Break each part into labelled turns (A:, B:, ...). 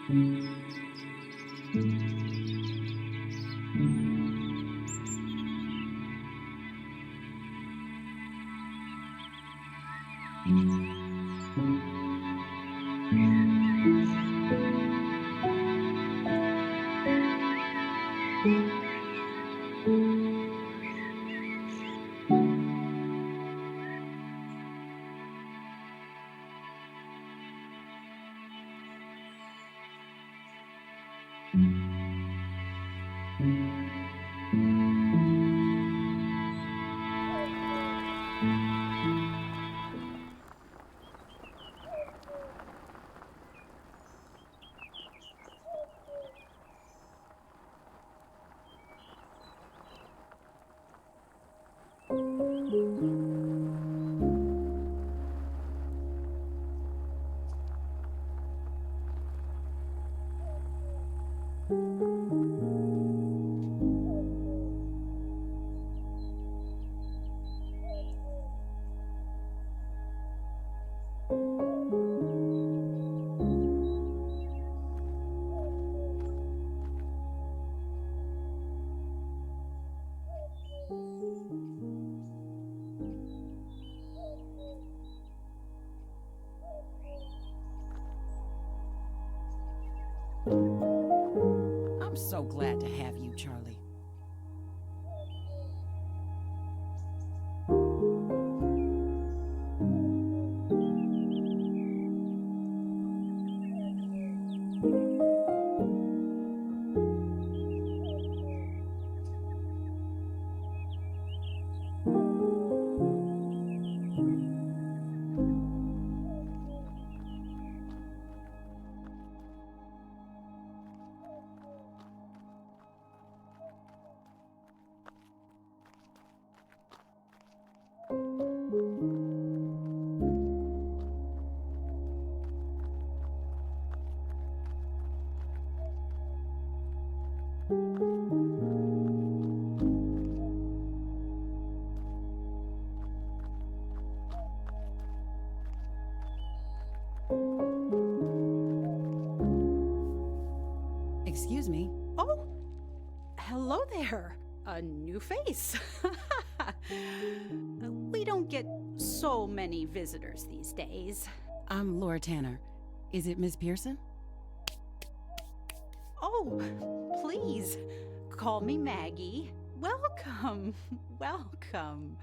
A: I'm so glad to have you, Charlie. Excuse me.
B: Oh, hello there. A new face. We don't get so many visitors these days.
A: I'm Laura Tanner. Is it Miss Pearson?
B: Oh, please, call me Maggie. Welcome, welcome.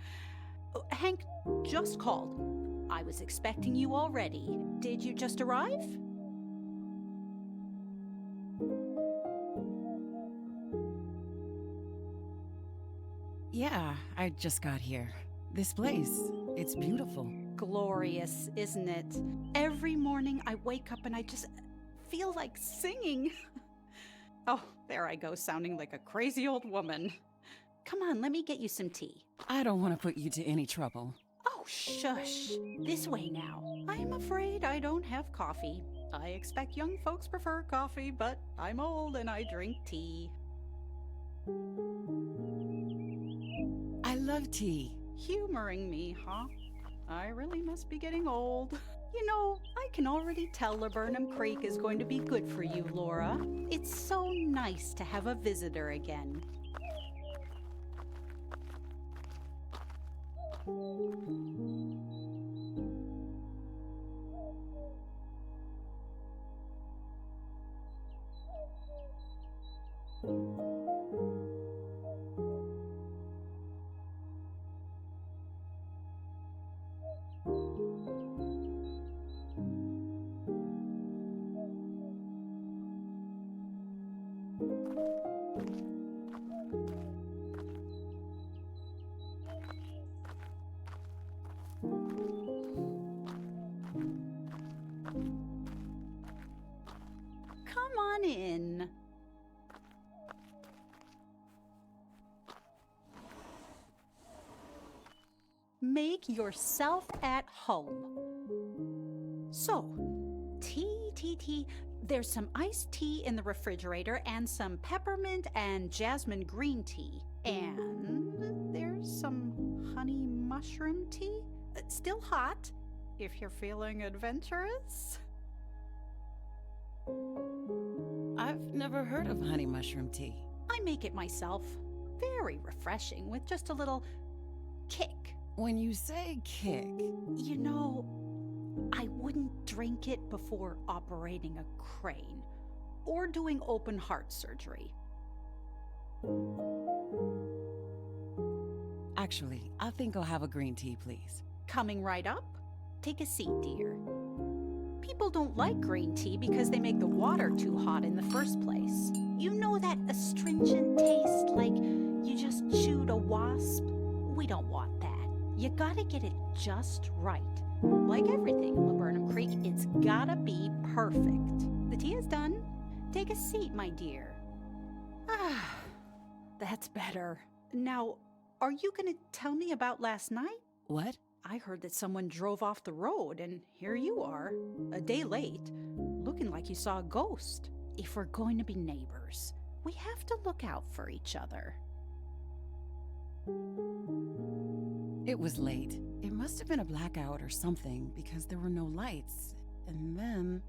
B: Oh, Hank just called. I was expecting you already. Did you just arrive?
A: Yeah, I just got here. This place, it's beautiful.
B: Glorious, isn't it? Every morning I wake up and I just feel like singing. Oh, there I go, sounding like a crazy old woman. Come on, let me get you some tea.
A: I don't want to put you to any trouble.
B: Oh, shush. This way now. I'm afraid I don't have coffee. I expect young folks prefer coffee, but I'm old and I drink tea.
A: I love tea.
B: Humoring me, huh? I really must be getting old. You know, I can already tell Laburnum Creek is going to be good for you, Laura. It's so nice to have a visitor again. Come on in. Make yourself at home. So, tea. There's some iced tea in the refrigerator and some peppermint and jasmine green tea. And there's some honey mushroom tea. Still hot, if you're feeling adventurous.
A: I've never heard of honey mushroom tea.
B: I make it myself. Very refreshing with just a little kick.
A: When you say kick,
B: You know, I wouldn't drink it before operating a crane or doing open heart surgery.
A: actually, I think I'll have a green tea, please.
B: Coming right up? Take a seat, dear. People don't like green tea because they make the water too hot in the first place. You know that astringent taste, like you just chewed a wasp? We don't want that. You gotta get it just right. Like everything in Laburnum Creek, it's gotta be perfect. The tea is done. Take a seat, my dear. Ah, that's better. Now, are you gonna tell me about last night?
A: What?
B: I heard that someone drove off the road, and here you are, a day late, looking like you saw a ghost. If we're going to be neighbors, we have to look out for each other.
A: It was late. It must have been a blackout or something because there were no lights. And then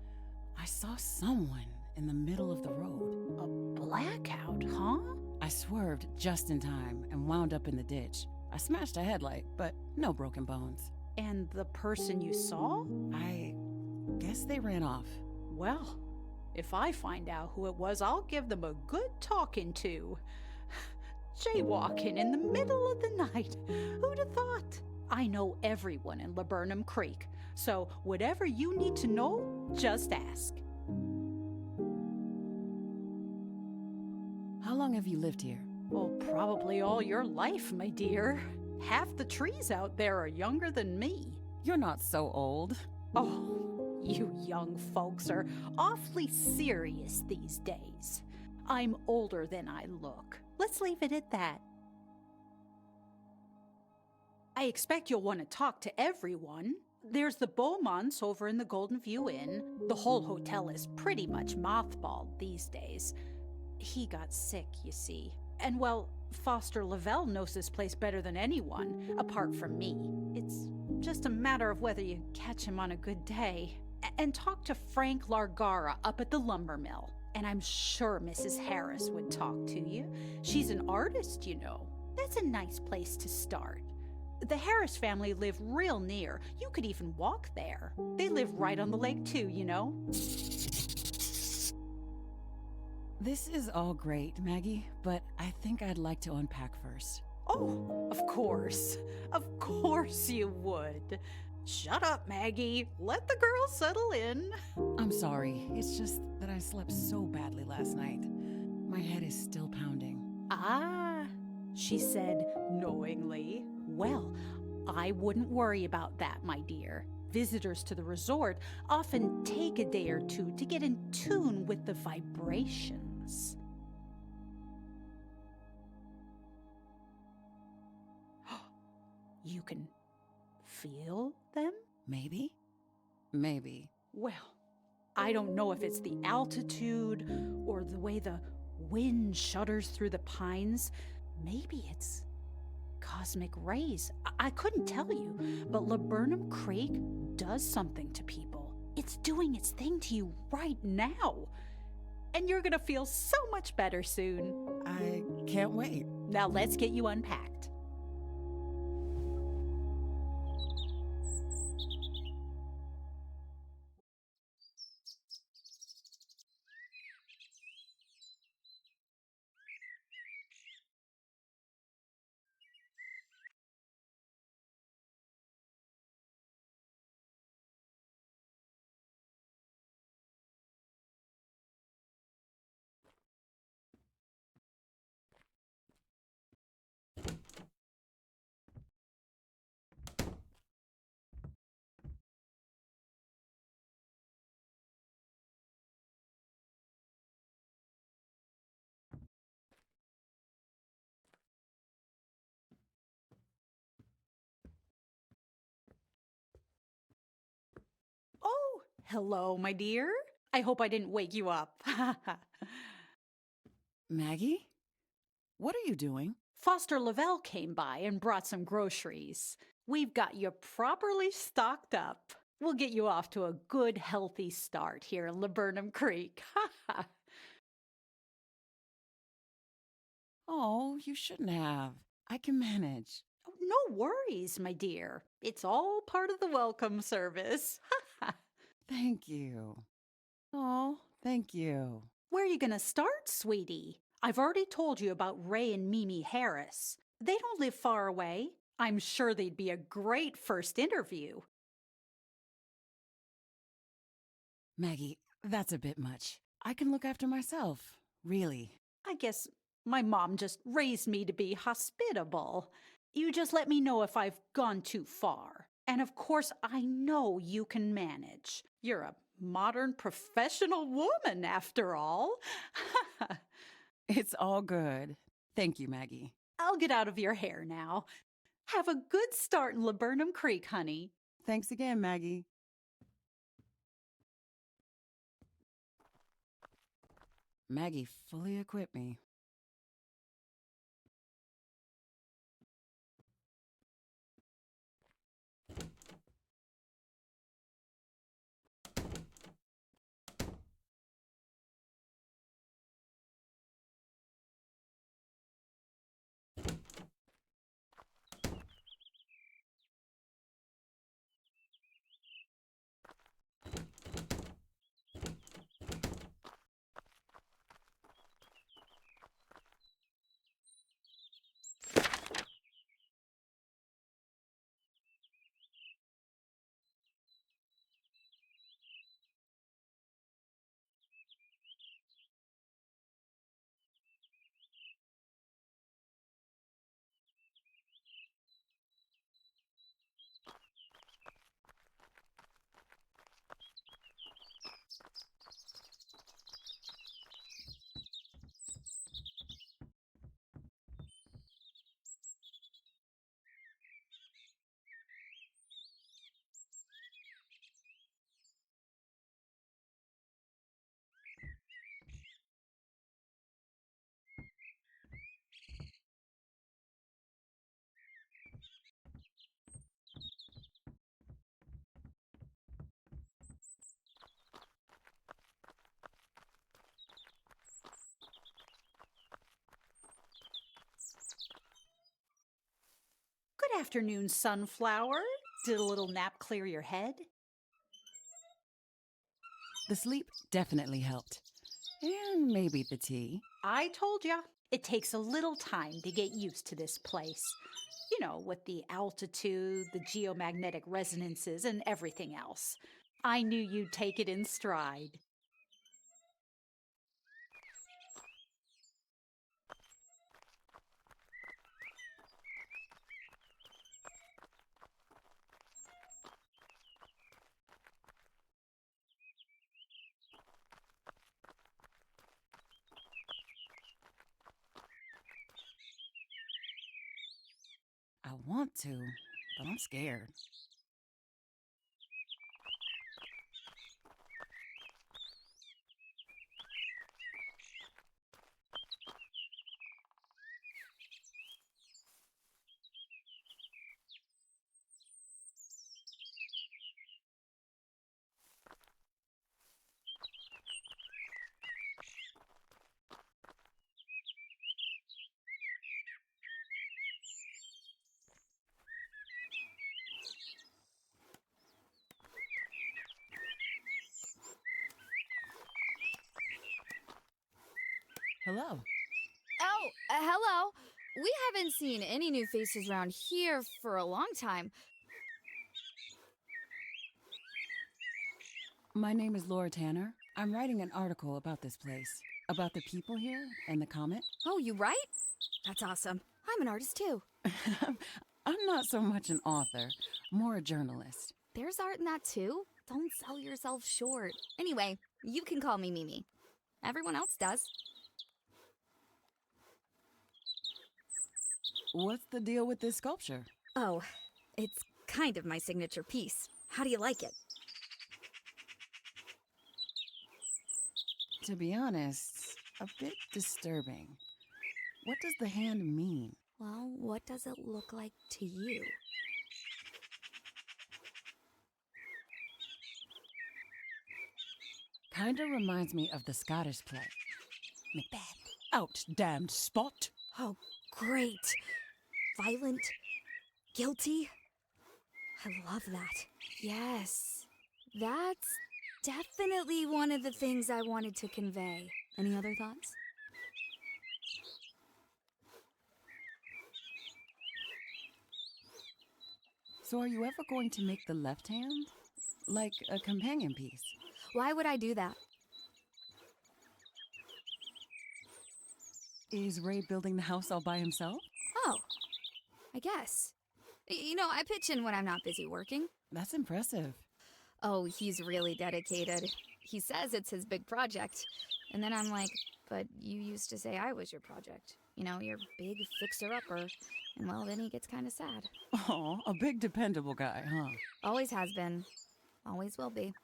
A: I saw someone in the middle of the road.
B: A blackout, huh?
A: I swerved just in time and wound up in the ditch. I smashed a headlight, but no broken bones.
B: And the person you saw?
A: I guess they ran off.
B: Well, if I find out who it was, I'll give them a good talking to. Jaywalking in the middle of the night. Who'd have thought? I know everyone in Laburnum Creek, so whatever you need to know, just ask.
A: How long have you lived here?
B: Oh, probably all your life, my dear. Half the trees out there are younger than me.
A: You're not so old.
B: Oh, you young folks are awfully serious these days. I'm older than I look. Let's leave it at that. I expect you'll want to talk to everyone. There's the Beaumonts over in the Golden View Inn. The whole hotel is pretty much mothballed these days. He got sick, you see. And well, Foster Lavelle knows this place better than anyone, apart from me. It's just a matter of whether you catch him on a good day. And talk to Frank Largara up at the lumber mill. And I'm sure Mrs. Harris would talk to you. She's an artist, you know. That's a nice place to start. The Harris family live real near. You could even walk there. They live right on the lake too, you know.
A: This is all great, Maggie, but I think I'd like to unpack first.
B: Oh, of course. Of course you would. Shut up, Maggie. Let the girl settle in.
A: I'm sorry. It's just that I slept so badly last night. My head is still pounding.
B: Ah, she said knowingly. Well, I wouldn't worry about that, my dear. Visitors to the resort often take a day or two to get in tune with the vibrations. You can feel them?
A: Maybe? Maybe.
B: Well, I don't know if it's the altitude or the way the wind shudders through the pines. Maybe it's cosmic rays. I couldn't tell you, but Laburnum Creek does something to people. It's doing its thing to you right now. And you're gonna feel so much better soon.
A: I can't wait.
B: Now let's get you unpacked. Oh, hello, my dear. I hope I didn't wake you up.
A: Maggie? What are you doing?
B: Foster Lavelle came by and brought some groceries. We've got you properly stocked up. We'll get you off to a good, healthy start here in Laburnum Creek.
A: Oh, you shouldn't have. I can manage.
B: Oh, no worries, my dear. It's all part of the welcome service.
A: Thank you. Oh, thank you.
B: Where are you going to start, sweetie? I've already told you about Ray and Mimi Harris. They don't live far away. I'm sure they'd be a great first interview.
A: Maggie, that's a bit much. I can look after myself, really.
B: I guess my mom just raised me to be hospitable. You just let me know if I've gone too far. And of course, I know you can manage. You're a modern professional woman, after all.
A: It's all good. Thank you, Maggie.
B: I'll get out of your hair now. Have a good start in Laburnum Creek, honey.
A: Thanks again, Maggie. Maggie fully equipped me.
B: Good afternoon, Sunflower. Did a little nap clear your head?
A: The sleep definitely helped. And maybe the tea.
B: I told ya. It takes a little time to get used to this place. You know, with the altitude, the geomagnetic resonances, and everything else. I knew you'd take it in stride.
A: I want to, but I'm scared. Hello.
C: Oh, hello. We haven't seen any new faces around here for a long time.
A: My name is Laura Tanner. I'm writing an article about this place, about the people here and the comet.
C: Oh, you write? That's awesome. I'm an artist too.
A: I'm not so much an author, more a journalist.
C: There's art in that too. Don't sell yourself short. Anyway, you can call me Mimi. Everyone else does.
A: What's the deal with this sculpture?
C: Oh, it's kind of my signature piece. How do you like it?
A: To be honest, a bit disturbing. What does the hand mean?
C: Well, what does it look like to you?
A: Kinda reminds me of the Scottish play. Macbeth. Out, damned spot!
C: Oh, great. Violent? Guilty? I love that. Yes. That's definitely one of the things I wanted to convey. Any other thoughts?
A: So are you ever going to make the left hand? Like a companion piece?
C: Why would I do that?
A: Is Ray building the house all by himself?
C: Oh, I guess. You know, I pitch in when I'm not busy working.
A: That's impressive.
C: Oh, he's really dedicated. He says it's his big project. And then I'm like, but you used to say I was your project. You know, your big fixer-upper. And well, then he gets kind of sad.
A: Oh, a big dependable guy, huh?
C: Always has been. Always will be.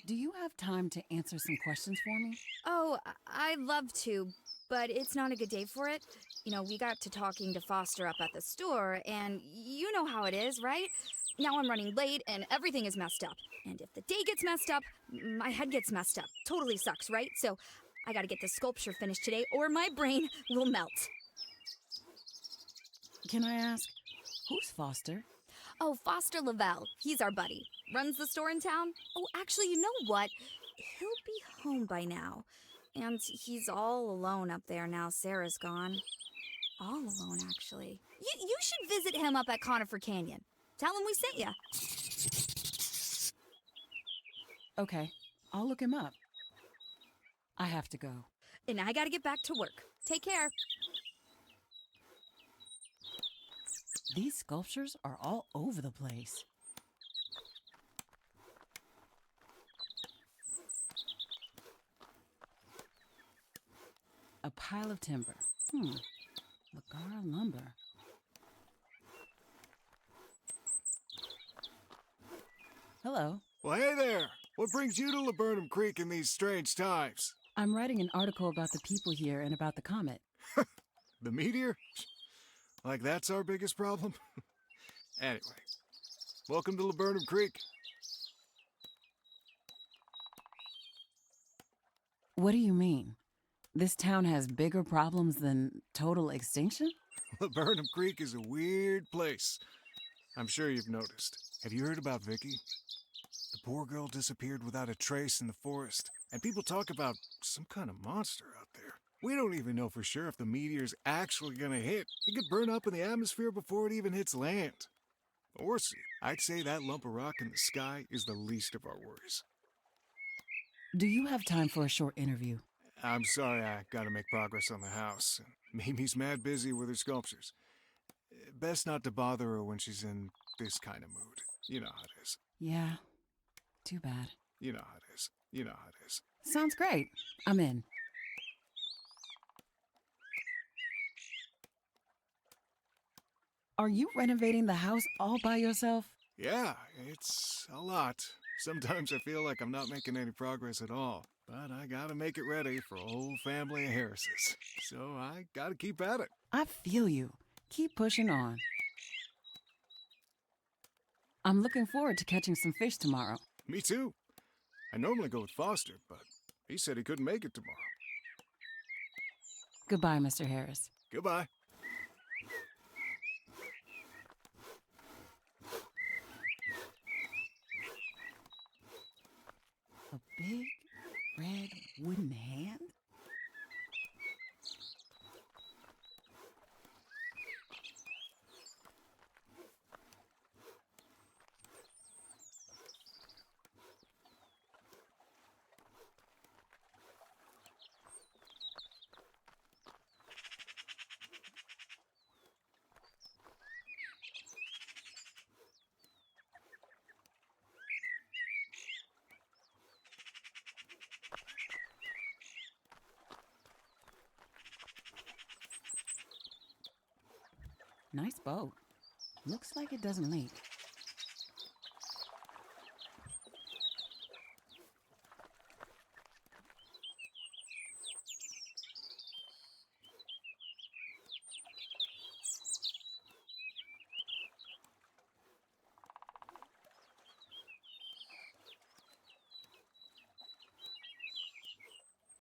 A: Do you have time to answer some questions for me?
C: Oh, I'd love to, but it's not a good day for it. You know, we got to talking to Foster up at the store, and you know how it is, right? Now I'm running late, and everything is messed up. And if the day gets messed up, my head gets messed up. Totally sucks, right? So I gotta get the sculpture finished today, or my brain will melt.
A: Can I ask, who's Foster?
C: Oh, Foster Lavelle. He's our buddy. Runs the store in town. Oh, actually, you know what? He'll be home by now. And he's all alone up there now Sarah's gone. All alone, actually. You should visit him up at Conifer Canyon. Tell him we sent ya.
A: Okay, I'll look him up. I have to go.
C: And I gotta get back to work. Take care.
A: These sculptures are all over the place. A pile of timber. Lagar lumber. Hello.
D: Well, hey there! What brings you to Laburnum Creek in these strange times?
A: I'm writing an article about the people here and about the comet.
D: The meteor? Like that's our biggest problem? Anyway, welcome to Laburnum Creek.
A: What do you mean? This town has bigger problems than total extinction?
D: Laburnum Creek is a weird place. I'm sure you've noticed. Have you heard about Vicky? The poor girl disappeared without a trace in the forest, and people talk about some kind of monster out there. We don't even know for sure if the meteor's actually gonna hit. It could burn up in the atmosphere before it even hits land. Or see, I'd say that lump of rock in the sky is the least of our worries.
A: Do you have time for a short interview?
D: I'm sorry, I gotta make progress on the house. Mimi's mad busy with her sculptures. Best not to bother her when she's in this kind of mood. You know how it is.
A: Yeah, too bad.
D: You know how it is. You know how it is.
A: Sounds great. I'm in. Are you renovating the house all by yourself?
D: Yeah, it's a lot. Sometimes I feel like I'm not making any progress at all. But I gotta make it ready for a whole family of Harrises. So I gotta keep at it.
A: I feel you. Keep pushing on. I'm looking forward to catching some fish tomorrow.
D: Me too. I normally go with Foster, but he said he couldn't make it tomorrow.
A: Goodbye, Mr. Harris.
D: Goodbye.
A: A big red wooden hand? Nice boat. Looks like it doesn't leak.